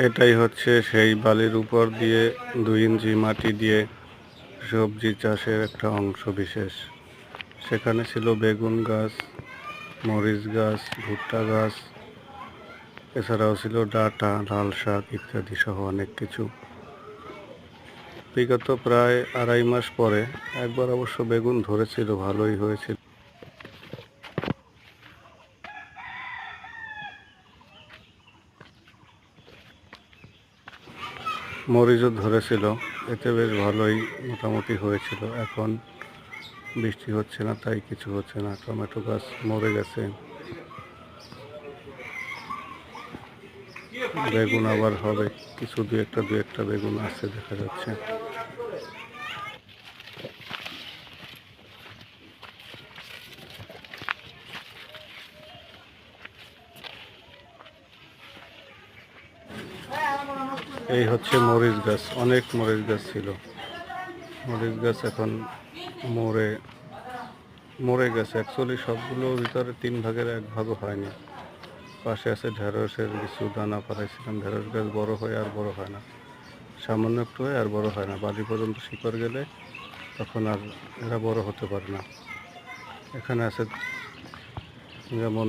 এটাই হচ্ছে সেই বালির উপর দিয়ে 2 ইঞ্চি মাটি দিয়ে সবজি চাষের একটা অংশ বিশেষ। সেখানে ছিল বেগুন গাছ, মরিচ গাছ, ভুট্টা গাছ, এছাড়াও ছিল ডাঁটা, লাল শাক ইত্যাদি সহ অনেক কিছু। বিগত প্রায় 2.5 মাস পরে একবার অবশ্য বেগুন ধরেছিল, ভালোই হয়েছিল। মরিচও ধরেছিল, এতে বেশ ভালোই মোটামুটি হয়েছিল। এখন বৃষ্টি হচ্ছে না, তাই কিছু হচ্ছে না। টমেটো গাছ মরে গেছে। বেগুন আবার হবে, কিছু দু একটা বেগুন আছে দেখা যাচ্ছে। এই হচ্ছে মরিচ গাছ, অনেক মরিচ গাছ ছিল। মরিচ গাছ এখন মরে মরে গেছে। অ্যাকচুয়ালি সবগুলোর ভিতরে 3 ভাগের 1 ভাগও হয়নি। পাশে আছে ঢেঁড়সের কিছু দানা পাঠাইছিলাম। ঢেঁড়স গাছ বড় হয় আর বড় হয় না, সামান্য একটু হয় আর বড় হয় না। বালি পর্যন্ত শিকড় গেলে তখন আর এরা বড় হতে পারে না। এখানে আছে যেমন